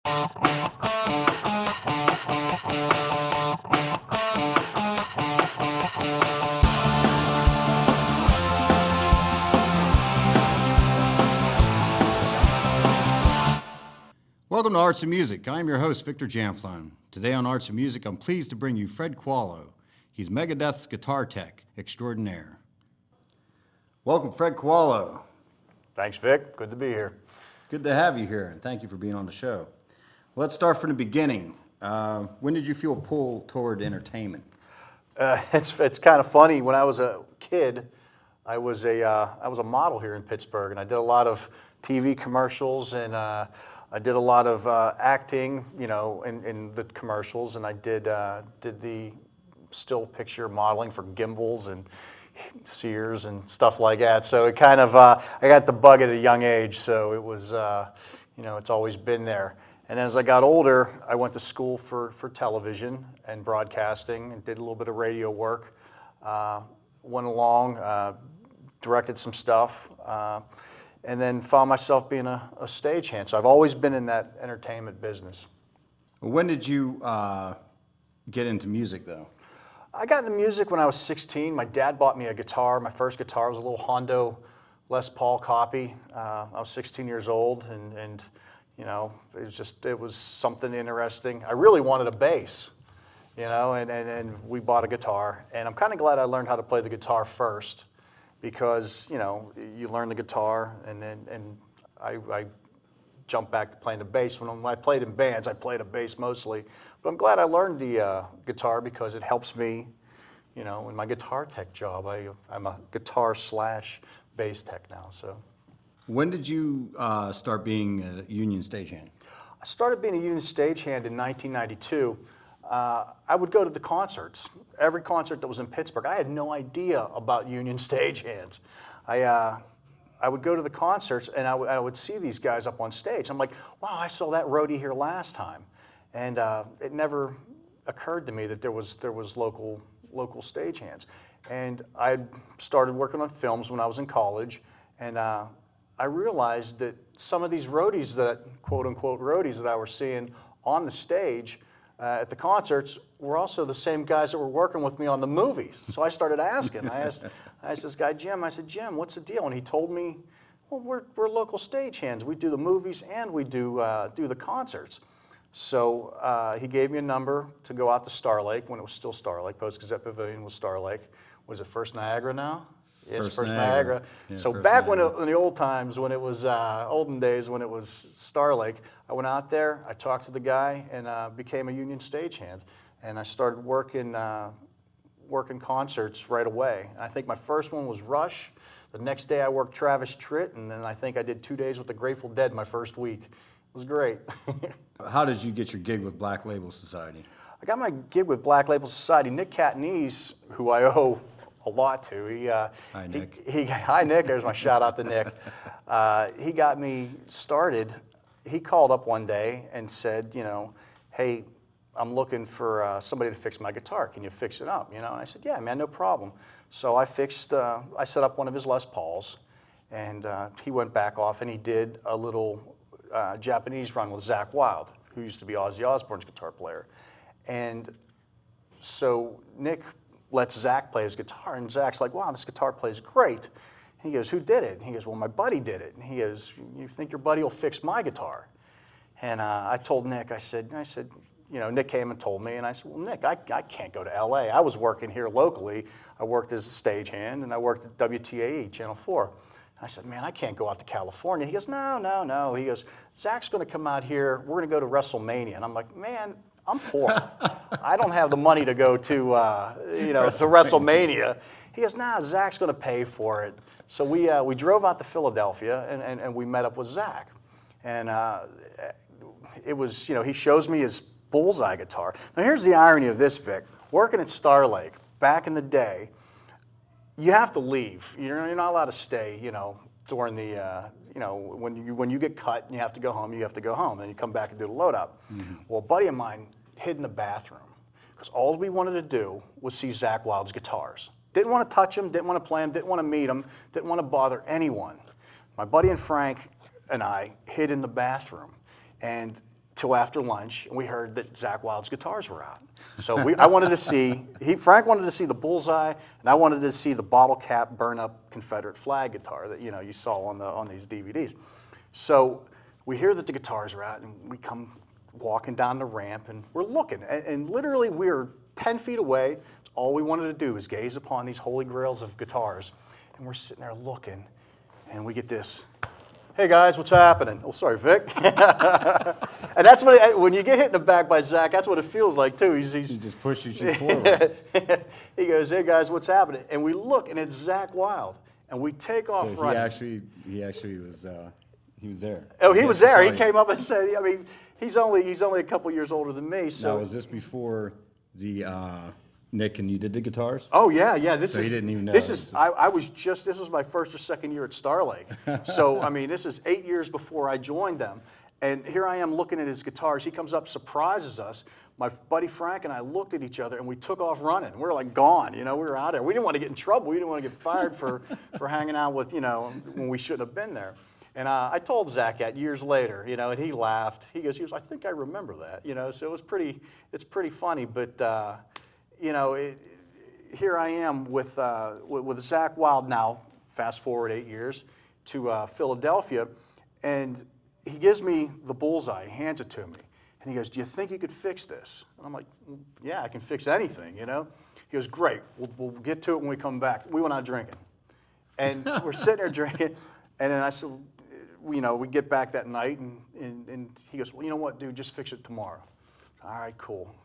Welcome to Arts and Music. I'm your host, Victor Janflone. Today on Arts and Music, I'm pleased to bring you Fred Kowalo. He's Megadeth's guitar tech extraordinaire. Welcome, Fred Kowalo. Thanks, Vic. Good to be here. Good to have you here, and thank you for being on the show. Let's start from the beginning. When did you feel pulled toward entertainment? It's kind of funny. When I was a kid, I was a model here in Pittsburgh, and I did a lot of TV commercials, and I did a lot of acting, you know, in the commercials, and I did the still picture modeling for Gimbals and Sears and stuff like that. So it kind of I got the bug at a young age. So it was you know, it's always been there. And as I got older, I went to school for television and broadcasting and did a little bit of radio work. Went along, directed some stuff. And then found myself being a stagehand. So I've always been in that entertainment business. When did you get into music, though? I got into music when I was 16. My dad bought me a guitar. My first guitar was a little Hondo Les Paul copy. I was 16 years old, and you know, it was something interesting. I really wanted a bass, you know, and we bought a guitar. And I'm kind of glad I learned how to play the guitar first, because, you know, you learn the guitar, and I jumped back to playing the bass. When I played in bands, I played a bass mostly. But I'm glad I learned the guitar, because it helps me, you know, in my guitar tech job. I'm a guitar / bass tech now. So, when did you start being a union stagehand? I started being a union stagehand in 1992. I would go to the concerts. Every concert that was in Pittsburgh, I had no idea about union stagehands. I would go to the concerts, and I would see these guys up on stage. I'm like, wow, I saw that roadie here last time. And it never occurred to me that there was local stagehands. And I started working on films when I was in college, and I realized that some of these roadies, that quote-unquote roadies that I was seeing on the stage at the concerts, were also the same guys that were working with me on the movies. So I started asking. I asked this guy, Jim, I said, Jim, what's the deal? And he told me, well, we're local stagehands. We do the movies and we do the concerts. So he gave me a number to go out to Star Lake when it was still Star Lake. Post-Gazette Pavilion was Star Lake. Was it First Niagara now? Yes, First Niagara. Yeah, so First back Niagara. in the old times, when it was olden days, when it was Star Lake, I went out there, I talked to the guy, and became a union stagehand. And I started working concerts right away. I think my first one was Rush. The next day I worked Travis Tritt, and then I think I did 2 days with the Grateful Dead my first week. It was great. How did you get your gig with Black Label Society? I got my gig with Black Label Society. Nick Catanese, who I owe a lot to. Hi, Nick. Hi, Nick. There's my shout out to Nick. He got me started. He called up one day and said, you know, hey, I'm looking for somebody to fix my guitar. Can you fix it up? You know, and I said, yeah, man, no problem. So I set up one of his Les Pauls, and he went back off and he did a little Japanese run with Zakk Wylde, who used to be Ozzy Osbourne's guitar player. And so Nick lets Zakk play his guitar, and Zack's like, wow, this guitar plays great. He goes, who did it? And he goes, well, my buddy did it. And he goes, you think your buddy will fix my guitar? And I told Nick, I said, you know, Nick came and told me, and I said, well, Nick, I can't go to LA. I was working here locally. I worked as a stagehand, and I worked at WTAE, Channel 4. I said, man, I can't go out to California. He goes, no. He goes, Zack's going to come out here. We're going to go to WrestleMania. And I'm like, man, I'm poor. I don't have the money to go to, you know, to WrestleMania. He goes, nah, Zack's going to pay for it. So we drove out to Philadelphia, and we met up with Zakk. And it was, you know, he shows me his Bullseye guitar. Now here's the irony of this, Vic. Working at Star Lake, back in the day, you have to leave. You're not allowed to stay, you know, during the, you know, when you get cut and you have to go home, you have to go home. And you come back and do the load up. Mm-hmm. Well, a buddy of mine hid in the bathroom because all we wanted to do was see Zakk Wylde's guitars. Didn't want to touch him, didn't want to play him, didn't want to meet him, didn't want to bother anyone. My buddy and Frank and I hid in the bathroom. And till after lunch, and we heard that Zakk Wylde's guitars were out. So I wanted to see, Frank wanted to see the Bullseye, and I wanted to see the bottle cap burn up Confederate flag guitar that you saw on these DVDs. So we hear that the guitars are out, and we come walking down the ramp, and we're looking, and literally we're 10 feet away. All we wanted to do was gaze upon these holy grails of guitars, and we're sitting there looking, and we get this. Hey guys, what's happening? Oh, sorry, Vic. And that's what when you get hit in the back by Zakk, that's what it feels like too. He just pushes you forward. He goes, "Hey guys, what's happening?" And we look, and it's Zakk Wylde, and we take off running. He actually was he was there. Oh, he was there. He came up and said, I mean, he's only a couple years older than me. So now, was this before the Nick and you did the guitars? Oh yeah. He didn't even know. This was my first or second year at Star Lake. So I mean, this is 8 years before I joined them, and here I am looking at his guitars. He comes up, surprises us. My buddy Frank and I looked at each other, and we took off running. We were like gone, we were out there. We didn't want to get in trouble. We didn't want to get fired for hanging out with, when we shouldn't have been there. And I told Zakk that years later, and he laughed. He goes, I think I remember that, So it's pretty funny, but. Here I am with Zakk Wylde now, fast forward 8 years, to Philadelphia, and he gives me the Bullseye, he hands it to me, and he goes, "Do you think you could fix this?" And I'm like, "Yeah, I can fix anything, He goes, "Great, we'll get to it when we come back." We went out drinking, and we're sitting there drinking, and then I said, we get back that night, and he goes, "Well, you know what, dude, just fix it tomorrow." All right, cool.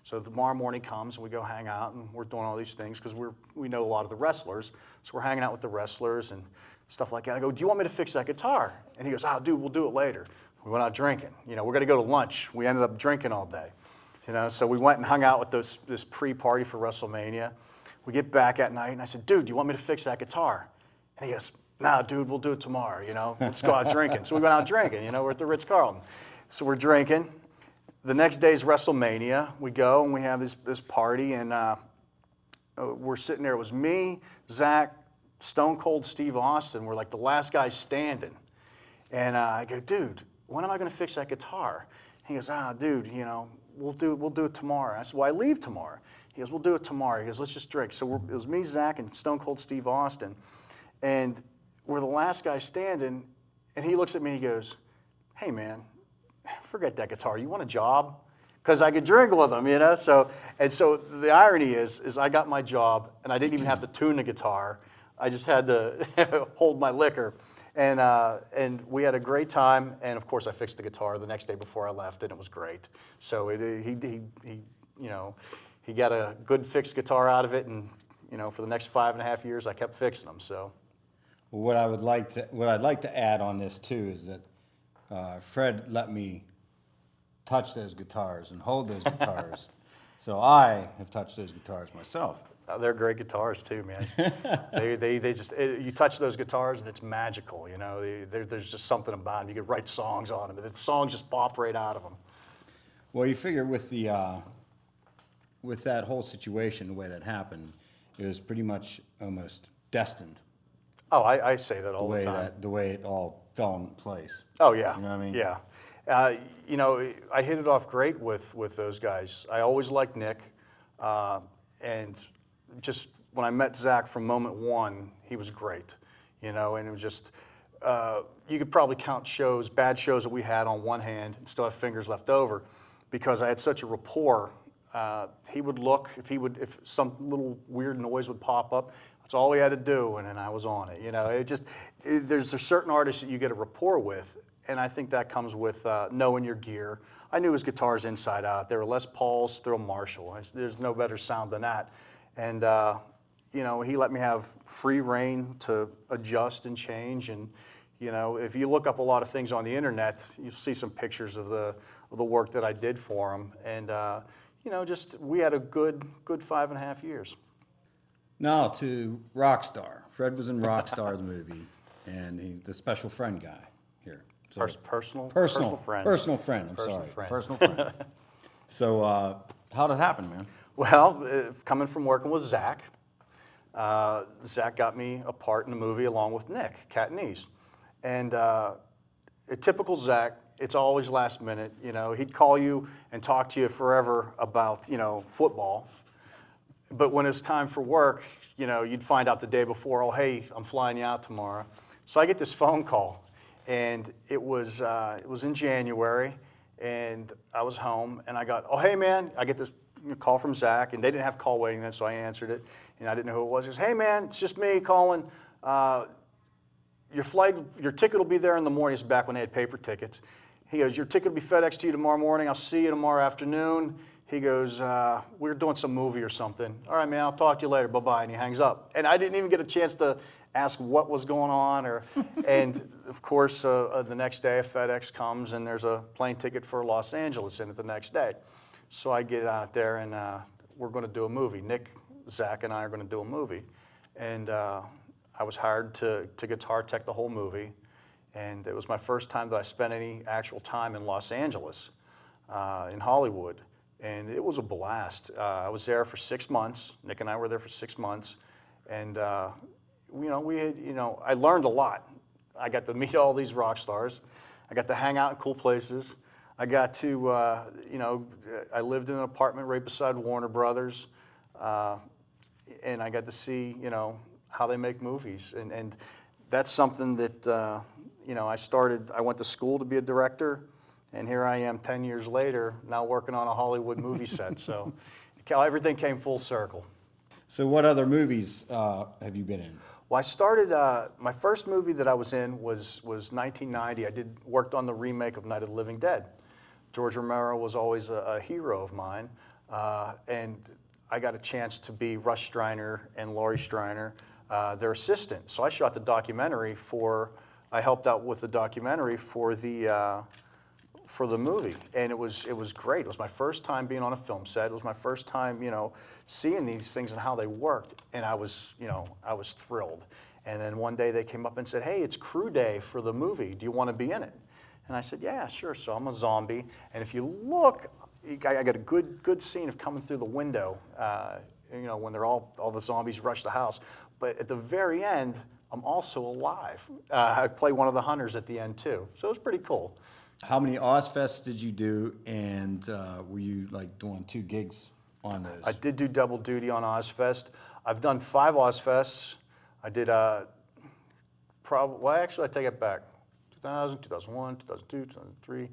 So tomorrow morning comes, and we go hang out, and we're doing all these things because we know a lot of the wrestlers. So we're hanging out with the wrestlers and stuff like that. I go, "Do you want me to fix that guitar?" And he goes, "Oh, dude, we'll do it later." We went out drinking. We're going to go to lunch. We ended up drinking all day. So we went and hung out with this pre-party for WrestleMania. We get back at night, and I said, "Dude, do you want me to fix that guitar?" And he goes, "Nah, dude, we'll do it tomorrow. Let's go out drinking." So we went out drinking. We're at the Ritz-Carlton. So we're drinking. The next day's WrestleMania. We go and we have this party, and we're sitting there. It was me, Zakk, Stone Cold Steve Austin. We're like the last guy standing. And I go, "Dude, when am I going to fix that guitar?" He goes, "Dude, we'll do it tomorrow." I said, "Well, I leave tomorrow." He goes, "We'll do it tomorrow." He goes, "Let's just drink." So it was me, Zakk, and Stone Cold Steve Austin, and we're the last guy standing. And he looks at me and he goes, "Hey, man, forget that guitar. You want a job?" Because I could drink with him, So the irony is I got my job, and I didn't even have to tune the guitar. I just had to hold my liquor, and we had a great time. And of course, I fixed the guitar the next day before I left, and it was great. So he got a good fixed guitar out of it, and for the next 5.5 years, I kept fixing them. So, well, what I'd like to add on this too is that. Fred let me touch those guitars and hold those guitars, so I have touched those guitars myself. They're great guitars too, man. they just you touch those guitars and it's magical. There's just something about them. You could write songs on them, and the songs just pop right out of them. Well, you figure with that whole situation, the way that happened, it was pretty much almost destined. Oh, I say that all the time. The way it all fell in place. Oh, yeah. You know what I mean? Yeah. I hit it off great with those guys. I always liked Nick. And just when I met Zakk from moment one, he was great. And it was just, you could probably count bad shows that we had on one hand and still have fingers left over because I had such a rapport. He would look, if some little weird noise would pop up, that's all we had to do, and then I was on it. There's a certain artist that you get a rapport with, and I think that comes with knowing your gear. I knew his guitars inside out. They were Les Pauls, they're a Marshall. There's no better sound than that. And he let me have free reign to adjust and change. And if you look up a lot of things on the internet, you'll see some pictures of the work that I did for him. And we had a good 5.5 years. Now to Rockstar. Fred was in Rockstar, the movie, and he's the special friend guy here. So personal friend. Personal friend, Personal friend. So how'd it happen, man? Well, coming from working with Zakk, Zakk got me a part in the movie along with Nick, Cat and Knees. And a typical Zakk, it's always last minute. You know, he'd call you and talk to you forever about, you know, football. But when it's time for work, you know, you'd find out the day before, oh, hey, I'm flying you out tomorrow. So I get this phone call, and it was in January, and I was home, and I got, oh, hey, man, I get this call from Zakk, and they didn't have call waiting then, so I answered it, and I didn't know who it was. He goes, hey, man, it's just me calling. Your ticket will be there in the morning. It's back when they had paper tickets. He goes, your ticket will be FedEx to you tomorrow morning. I'll see you tomorrow afternoon. He goes, we're doing some movie or something. All right, man, I'll talk to you later. Bye-bye. And he hangs up. And I didn't even get a chance to ask what was going on. And, of course, the next day, FedEx comes, and there's a plane ticket for Los Angeles in it the next day. So I get out there, and we're going to do a movie. Nick, Zakk, and I are going to do a movie. And I was hired to guitar tech the whole movie. And it was my first time that I spent any actual time in Los Angeles, in Hollywood. And it was a blast. I was there for 6 months. Nick and I were there for 6 months. And, I learned a lot. I got to meet all these rock stars. I got to hang out in cool places. I got to, I lived in an apartment right beside Warner Brothers. And I got to see, how they make movies. And that's something that, I went to school to be a director. And here I am 10 years later, now working on a Hollywood movie set. So everything came full circle. So what other movies have you been in? Well, I started, my first movie that I was in was 1990. I worked on the remake of Night of the Living Dead. George Romero was always a hero of mine. And I got a chance to be Russ Streiner and Laurie Streiner, their assistant. So I shot the documentary I helped out with the documentary for the movie, and it was great. It was my first time being on a film set. It was my first time, seeing these things and how they worked, and I was thrilled. And then one day they came up and said, "Hey, it's crew day for the movie. Do you want to be in it?" And I said, "Yeah, sure." So I'm a zombie, and if you look, I got a good scene of coming through the window. When they're all the zombies rush the house, but at the very end, I'm also alive. I play one of the hunters at the end too, so it was pretty cool. How many Ozfests did you do, and were you doing 2 gigs on those? I did do double duty on Ozfest. I've done 5 Ozfests. I did actually I take it back. 2000, 2001, 2002, 2003.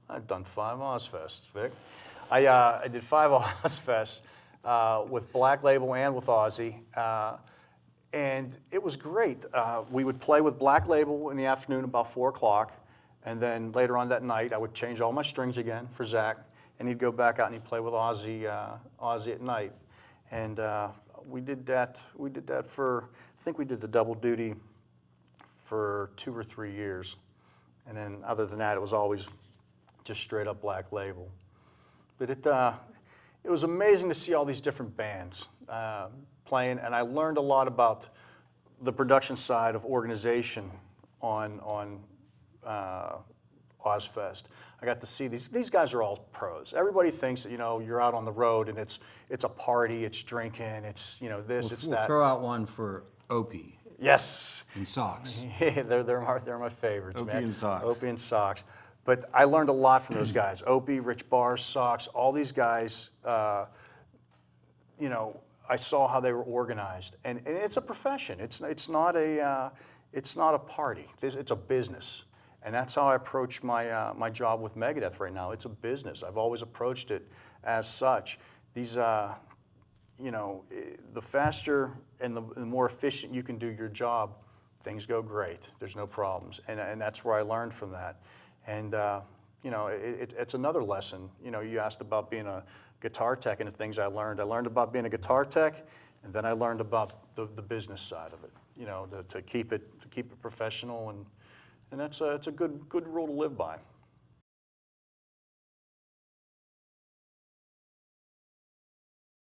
I've done 5 Ozfests, Vic. I did 5 Ozfests with Black Label and with Ozzy. And it was great. We would play with Black Label in the afternoon about 4 o'clock. And then later on that night, I would change all my strings again for Zakk, and he'd go back out and he'd play with Ozzy at night. And we did that. We did that for, I think we did the double duty for 2 or 3 years. And then other than that, it was always just straight up Black Label. But it was amazing to see all these different bands playing, and I learned a lot about the production side of organization on Ozfest. I got to see these guys are all pros. Everybody thinks that you're out on the road and it's a party, it's drinking, it's this, we'll that. Throw out one for Opie. Yes. And Socks. they're my favorites, Opie man. and Socks. Opie and Socks. But I learned a lot from those guys. Opie, Rich Barr, Socks, all these guys. I saw how they were organized, and it's a profession. It's not a party. It's a business. And that's how I approach my job with Megadeth right now. It's a business. I've always approached it as such. These, the faster and the more efficient you can do your job, things go great. There's no problems. And that's where I learned from that. And, it's another lesson. You asked about being a guitar tech and the things I learned. I learned about being a guitar tech, and then I learned about the business side of it, to keep it professional. And that's it's a good rule to live by.